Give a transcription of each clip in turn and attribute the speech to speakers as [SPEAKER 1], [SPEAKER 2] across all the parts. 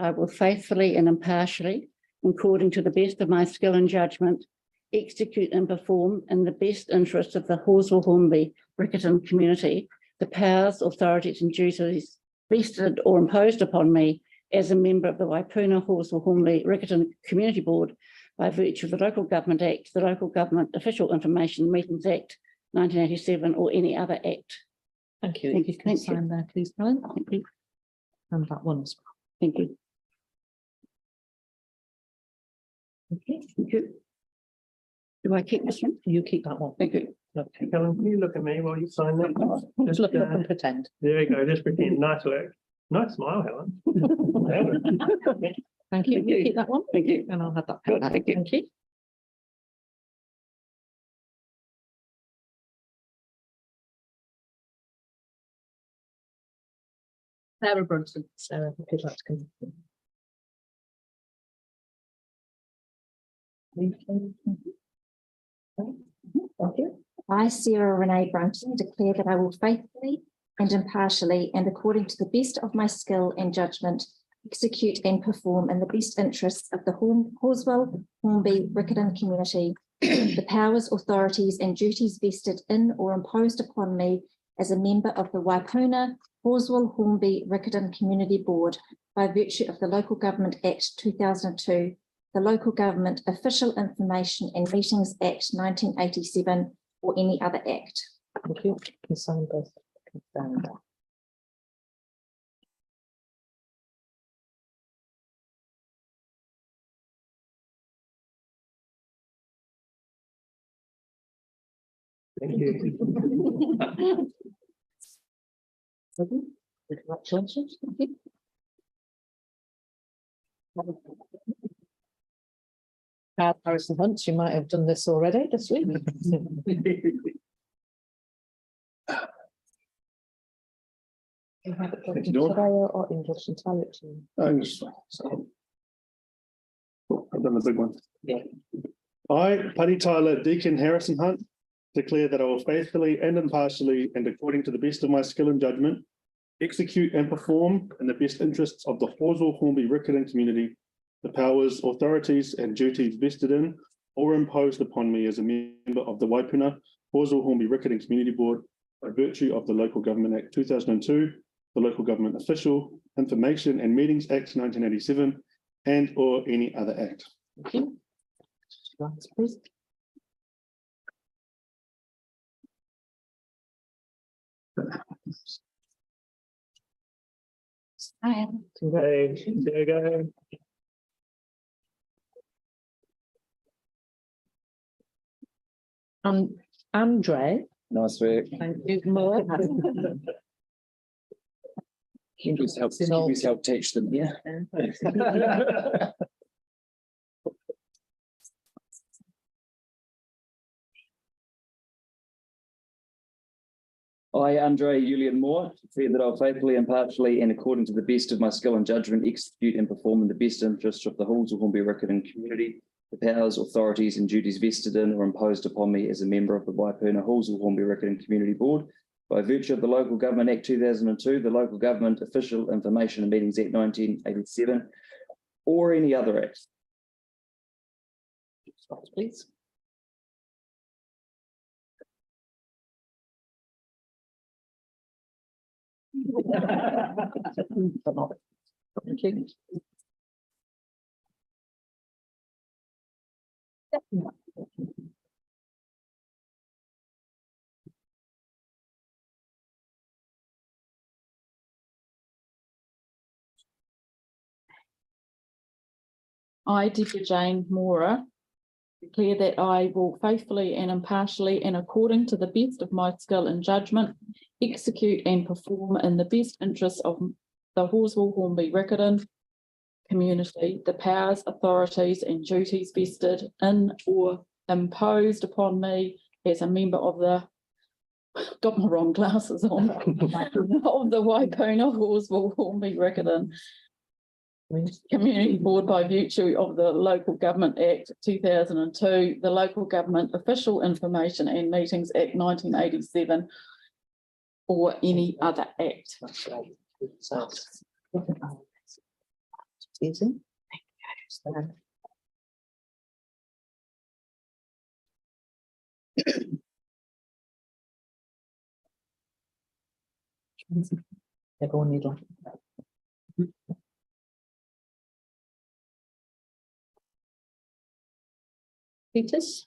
[SPEAKER 1] I will faithfully and impartially, according to the best of my skill and judgment, execute and perform in the best interests of the Halswell-Hornby-Riccarton community the powers, authorities and duties vested or imposed upon me as a member of the Waipuna Halswell-Hornby-Riccarton Community Board by virtue of the Local Government Act, the Local Government Official Information Meetings Act 1987 or any other act.
[SPEAKER 2] Thank you.
[SPEAKER 1] Thank you.
[SPEAKER 2] Can you sign there, please, Helen?
[SPEAKER 1] Thank you.
[SPEAKER 2] And that one as well.
[SPEAKER 1] Thank you.
[SPEAKER 2] Okay.
[SPEAKER 1] Thank you. Do I keep this one?
[SPEAKER 2] You keep that one.
[SPEAKER 1] Thank you.
[SPEAKER 2] Okay.
[SPEAKER 3] Helen, can you look at me while you sign that?
[SPEAKER 2] Just look up and pretend.
[SPEAKER 3] There you go, just pretend. Nice work. Nice smile, Helen.
[SPEAKER 2] Thank you.
[SPEAKER 1] Thank
[SPEAKER 2] You
[SPEAKER 1] you.
[SPEAKER 2] keep that one.
[SPEAKER 1] Thank you.
[SPEAKER 2] And I'll have that.
[SPEAKER 1] Good,
[SPEAKER 2] back.
[SPEAKER 1] thank you.
[SPEAKER 2] Thank you. Sarah Brunson. Sarah, if you'd like to come.
[SPEAKER 1] Thank you.
[SPEAKER 4] I, Sarah Renee Brunton, declare that I will faithfully and impartially and according to the best of my skill and judgment execute and perform in the best interests of the Halswell-Hornby-Riccarton community the powers, authorities and duties vested in or imposed upon me as a member of the Waipuna Halswell-Hornby-Riccarton Community Board by virtue of the Local Government Act 2002, the Local Government Official Information and Meetings Act 1987 or any other act.
[SPEAKER 2] Thank you. Can you sign both? Down there.
[SPEAKER 3] Thank you.
[SPEAKER 2] Congratulations. Thank you. Harrison Hunt, you might have done this already this week. You have it
[SPEAKER 5] Thank
[SPEAKER 2] in
[SPEAKER 5] you, Dawn.
[SPEAKER 2] Surveyor or English entirely.
[SPEAKER 5] I've done the big one.
[SPEAKER 2] Yeah.
[SPEAKER 5] I, Paddy Tyler Deacon Harrison Hunt, declare that I will faithfully and impartially and according to the best of my skill and judgment execute and perform in the best interests of the Halswell-Hornby-Riccarton community the powers, authorities and duties vested in or imposed upon me as a member of the Waipuna Halswell-Hornby-Riccarton Community Board by virtue of the Local Government Act 2002, the Local Government Official Information and Meetings Act 1987 and or any other act.
[SPEAKER 2] Thank you. Last, please.
[SPEAKER 3] Congratulations. There you go.
[SPEAKER 2] Andre,
[SPEAKER 6] Nice work.
[SPEAKER 2] thank you. More.
[SPEAKER 6] Please help teach them, yeah. I, Andre Julian Moore, declare that I'll faithfully, impartially, and according to the best of my skill and judgment, execute and perform in the best interests of the Halswell-Hornby-Riccarton community the powers, authorities, and duties vested in or imposed upon me as a member of the Waipuna Halswell-Hornby-Riccarton Community Board by virtue of the Local Government Act 2002, the Local Government Official Information and Meetings Act 1987, or any other act. Please. Thank you.
[SPEAKER 7] I, Deborah Jane Mora, declare that I will faithfully and impartially and according to the best of my skill and judgment execute and perform in the best interests of the Halswell-Hornby-Riccarton community the powers, authorities and duties vested in or imposed upon me as a member of the, got my wrong glasses on, of the Waipuna Halswell-Hornby-Riccarton Community Board by virtue of the Local Government Act 2002, the Local Government Official Information and Meetings Act 1987, or any other act.
[SPEAKER 2] That's right. So, easy. Everyone need one. Peters?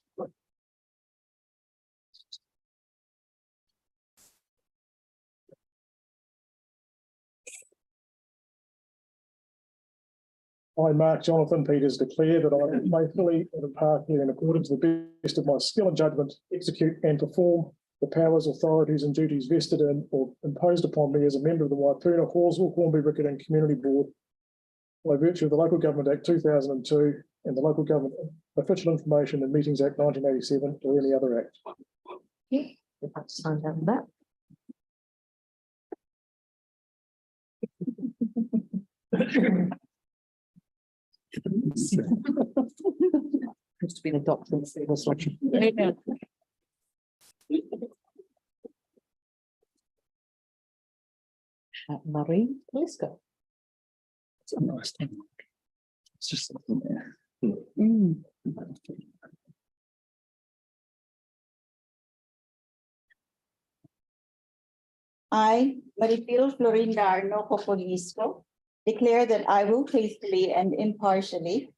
[SPEAKER 8] I, Mark Jonathan Peters, declare that I will faithfully and impartially, in accordance to the best of my skill and judgment, execute and perform the powers, authorities and duties vested in or imposed upon me as a member of the Waipuna Halswell-Hornby-Riccarton Community Board by virtue of the Local Government Act 2002 and the Local Government Official Information and Meetings Act 1987 or any other act.
[SPEAKER 2] You'd have to sign down with that. Used to be a doctor in the civil selection. Marie, let's go.
[SPEAKER 6] It's a nice thing. It's just something there.
[SPEAKER 9] I, Marifil Florinda Arnoco Polisco, declare that I will faithfully and impartially,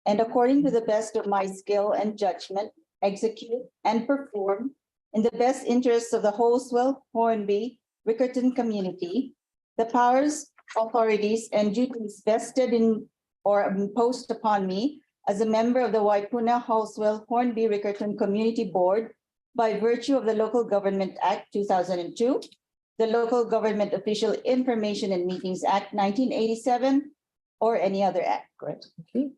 [SPEAKER 9] and according to the best of my skill and judgment, execute and perform in the best interests of the Halswell-Hornby-Riccarton community, the powers, authorities, and duties vested in or imposed upon me as a member of the Waipuna Halswell-Hornby-Riccarton Community Board by virtue of the Local Government Act 2002, the Local Government Official Information and Meetings Act 1987, or any other act.
[SPEAKER 2] Great, thank you.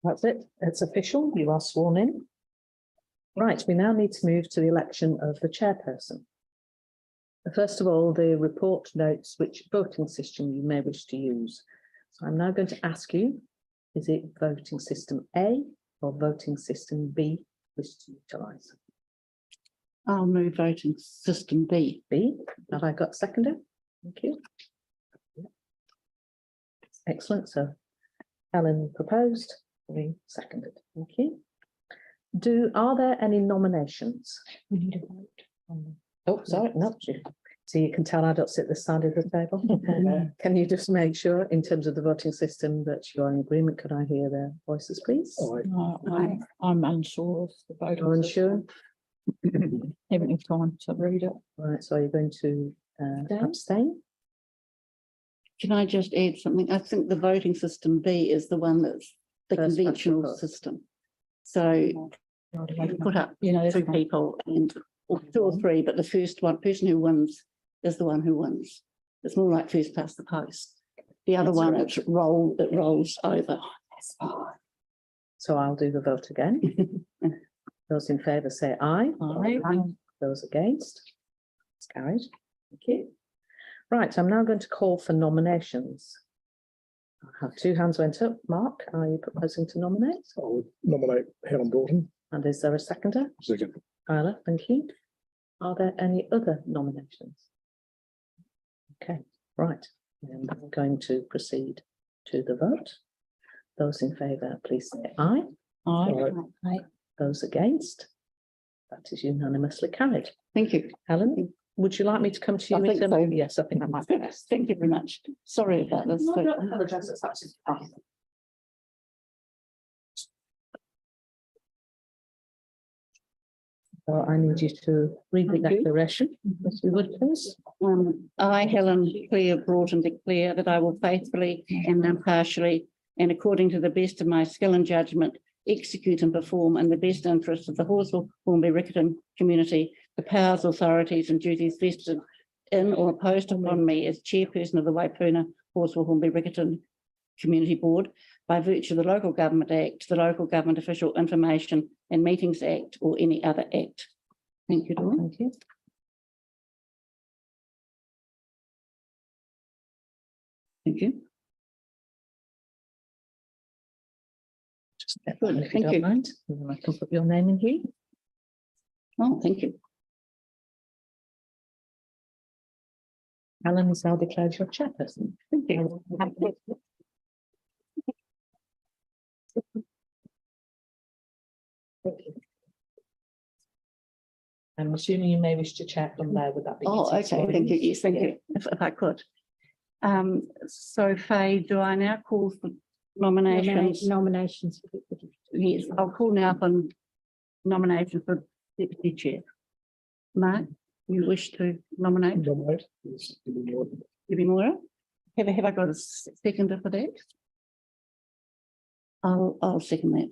[SPEAKER 2] That's it. It's official. You are sworn in. Right, we now need to move to the election of the chairperson. First of all, the report notes which voting system you may wish to use. So I'm now going to ask you, is it voting system A or voting system B wish to utilise?
[SPEAKER 1] I'll move voting system B.
[SPEAKER 2] B, have I got seconder? Thank you. Excellent, so Helen proposed, we seconded, thank you. Are there any nominations? We need a vote. Oh, sorry, no. So you can tell I don't sit this side of the table. Can you just make sure in terms of the voting system that you're in agreement? Could I hear their voices, please?
[SPEAKER 7] I'm unsure of the vote.
[SPEAKER 2] You're unsure?
[SPEAKER 7] Haven't had time to read it.
[SPEAKER 2] Right, so are you going to abstain?
[SPEAKER 1] Can I just add something? I think the voting system B is the one that's the
[SPEAKER 2] First
[SPEAKER 1] conventional
[SPEAKER 2] past the post.
[SPEAKER 1] system. So you put up two people and or two or three, but the first person who wins is the one who wins. It's more like first past the post. The other one, it rolls over.
[SPEAKER 2] That's fine. So I'll do the vote again. Those in favour say aye.
[SPEAKER 7] Aye.
[SPEAKER 2] Those against? It's carried. Thank you. Right, I'm now going to call for nominations. I have two hands went up. Mark, are you proposing to nominate?
[SPEAKER 8] I would nominate Helen Broughton.
[SPEAKER 2] And is there a seconder?
[SPEAKER 8] Second.
[SPEAKER 2] Isla, thank you. Are there any other nominations? Okay, right. I'm going to proceed to the vote. Those in favour, please say aye.
[SPEAKER 7] Aye.
[SPEAKER 2] Those against? That is unanimously carried.
[SPEAKER 1] Thank you.
[SPEAKER 2] Helen, would you like me to come to you?
[SPEAKER 1] I think
[SPEAKER 2] in
[SPEAKER 1] so.
[SPEAKER 2] Yes, I think that might be best.
[SPEAKER 1] Thank you very much. Sorry about this.
[SPEAKER 2] No,
[SPEAKER 1] but-
[SPEAKER 2] don't apologise, it's absolutely fine. So I need you to read the declaration, if you would, please.
[SPEAKER 1] I, Helen Claire Broughton, declare that I will faithfully and impartially and according to the best of my skill and judgment execute and perform in the best interests of the Halswell-Hornby-Riccarton community the powers, authorities and duties vested in or imposed upon me as chairperson of the Waipuna Halswell-Hornby-Riccarton Community Board by virtue of the Local Government Act, the Local Government Official Information and Meetings Act, or any other act. Thank you, Dawn.
[SPEAKER 2] Thank you.
[SPEAKER 1] Thank you.
[SPEAKER 2] Just get that one if you
[SPEAKER 1] Thank
[SPEAKER 2] don't
[SPEAKER 1] you.
[SPEAKER 2] mind, and then I can put your name in here.
[SPEAKER 1] Oh, thank you.
[SPEAKER 2] Alan is now declared your chairperson.
[SPEAKER 1] Thank you.
[SPEAKER 2] I'm assuming you may wish to chat from there, would that be?
[SPEAKER 1] Oh, okay, thank you. Yes, thank you. If I could. So Faye, do I now call for nominations?
[SPEAKER 10] Nominations.
[SPEAKER 1] Yes, I'll call now for nomination for deputy chair. Mark, you wish to nominate
[SPEAKER 8] Nominate. Yes,
[SPEAKER 1] Debbie Moira? Have I got a seconder for that? I'll second that.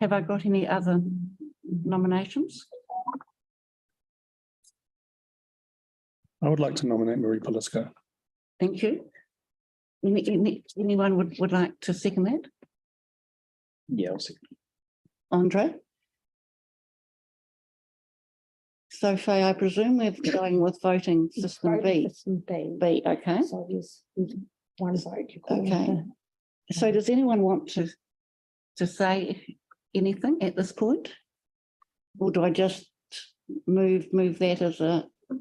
[SPEAKER 1] Have I got any other nominations?
[SPEAKER 5] I would like to nominate Marie Polisko.
[SPEAKER 1] Thank you. Anyone would like to second that?
[SPEAKER 5] Yeah, I'll second.
[SPEAKER 1] Andre? So Faye, I presume we're going with voting system B.
[SPEAKER 10] System B.
[SPEAKER 1] B, okay.
[SPEAKER 10] So there's one vote. you call
[SPEAKER 1] Okay. So does anyone want to say anything at this point? Or do I just move that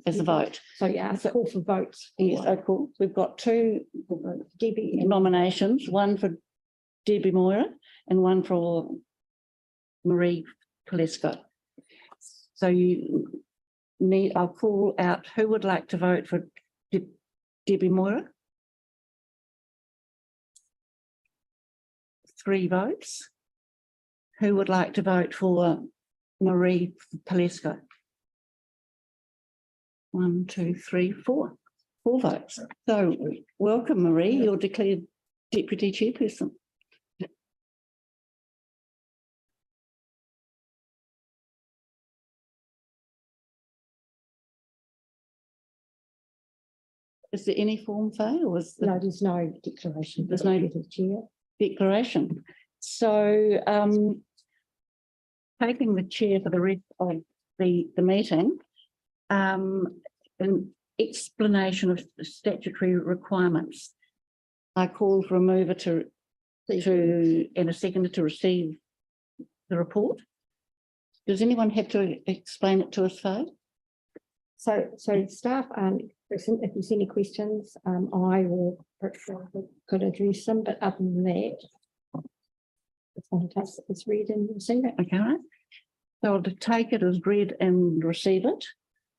[SPEAKER 1] as a vote?
[SPEAKER 10] So yeah, it's a call for votes.
[SPEAKER 1] Yes, oh, cool. We've got two
[SPEAKER 10] Debbie and
[SPEAKER 1] nominations, one for Debbie Moira and one for Marie Polisko. So I'll call out who would like to vote for Debbie Moira. 3 votes. Who would like to vote for Marie Polisko? 1, 2, 3, 4. 4 votes. So welcome, Marie. You're declared deputy chairperson. Is there any form, Faye, or is
[SPEAKER 10] no, there's no declaration.
[SPEAKER 1] There's no
[SPEAKER 10] chair.
[SPEAKER 1] declaration? So taking the chair for the rest of the meeting, an explanation of the statutory requirements. I call for a mover to and a seconder to receive the report. Does anyone have to explain it to us, Faye?
[SPEAKER 10] So staff, if there's any questions, I will could address them, but other than that, it's read and receive it.
[SPEAKER 1] Okay, right. So I'll take it as read and receive it.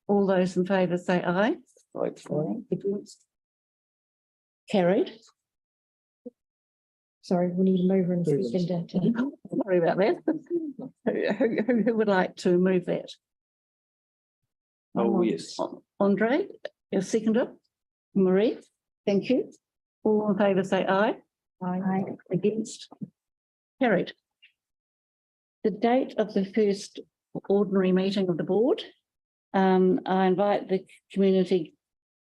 [SPEAKER 1] All those in favour say aye. Against? Carried.
[SPEAKER 10] Sorry, we need a mover and a seconder.
[SPEAKER 1] Sorry about that. Who would like to move that?
[SPEAKER 6] Oh, yes.
[SPEAKER 1] Andre, your seconder. Marie, thank you. All in favour say aye.
[SPEAKER 10] Aye.
[SPEAKER 1] Against? Carried. The date of the first ordinary meeting of the board. I invite the community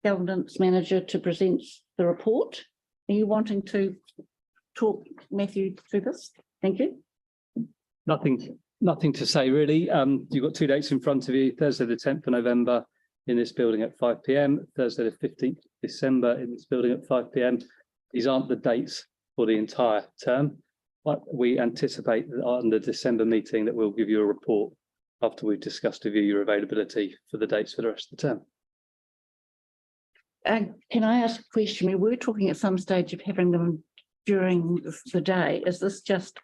[SPEAKER 1] governance manager to present the report. Are you wanting to talk, Matthew, through this? Thank you.
[SPEAKER 11] Nothing to say really. You've got 2 dates in front of you, Thursday the 10th of November in this building at 5 p.m, Thursday the 15th of December in this building at 5 p.m. These aren't the dates for the entire term, but we anticipate that on the December meeting that we'll give you a report after we've discussed with you your availability for the dates for the rest of the term.
[SPEAKER 1] Can I ask a question? We were talking at some stage of having them during the day. Is this just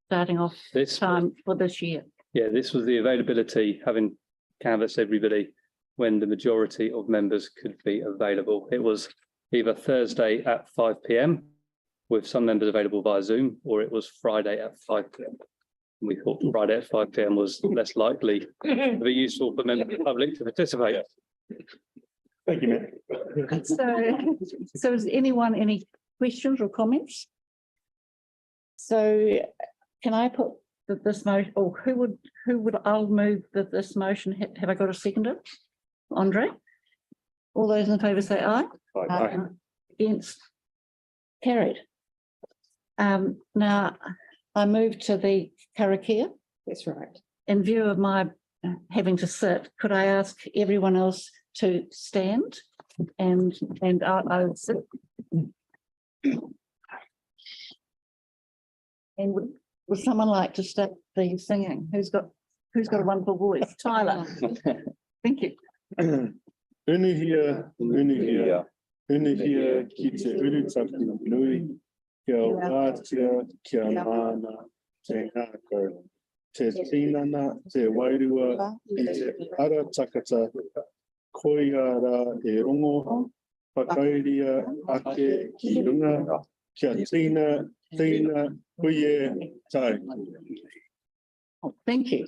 [SPEAKER 1] starting off
[SPEAKER 11] This
[SPEAKER 1] time for this year?
[SPEAKER 11] Yeah, this was the availability, having canvassed everybody when the majority of members could be available. It was either Thursday at 5 p.m, with some members available via Zoom, or it was Friday at 5 p.m. We thought Friday at 5 p.m. was less likely to be useful for members of the public to participate.
[SPEAKER 5] Thank you, Matt.
[SPEAKER 1] So is anyone any questions or comments? So can I put this motion, or who would I'll move this motion? Have I got a seconder? Andre? All those in favour say aye.
[SPEAKER 5] Aye.
[SPEAKER 1] Against? Carried. Now, I move to the karakia.
[SPEAKER 10] That's right.
[SPEAKER 1] In view of my having to sit, could I ask everyone else to stand? And I'll sit. And would someone like to start the singing? Who's got a wonderful voice? Tyler. Thank you.
[SPEAKER 5] Unihia, ki te urutaki nui, kia wātia, kia mana, te ngākau. Te tinana, te wairua, i te ara takata, koiara e rongo, whakairia ake ki runga, kia tina, koie, tai.
[SPEAKER 1] Oh, thank you.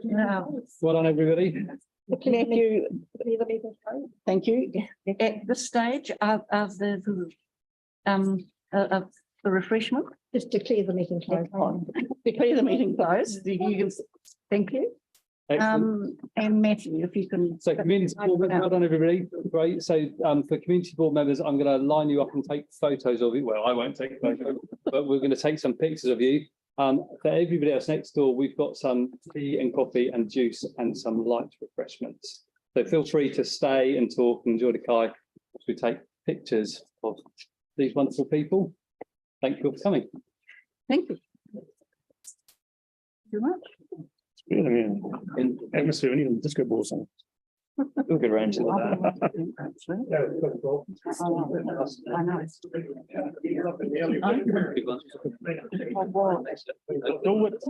[SPEAKER 1] Now,
[SPEAKER 11] Well done, everybody.
[SPEAKER 1] thank you. Thank you. At this stage of the refreshment.
[SPEAKER 10] Just declare the meeting closed.
[SPEAKER 1] Declare the meeting closed. Thank you.
[SPEAKER 11] Excellent.
[SPEAKER 1] And Matthew, if you can.
[SPEAKER 11] So community board members, well done, everybody. Great. So for community board members, I'm going to line you up and take photos of you. Well, I won't take photos, but we're going to take some pictures of you. For everybody else next door, we've got some tea and coffee and juice and some light refreshments. So feel free to stay and talk and enjoy the kai as we take pictures of these wonderful people. Thank you for coming.
[SPEAKER 1] Thank you. Very much.
[SPEAKER 5] In atmosphere, we need a disco ball song.
[SPEAKER 6] We'll get around to that.
[SPEAKER 1] I know.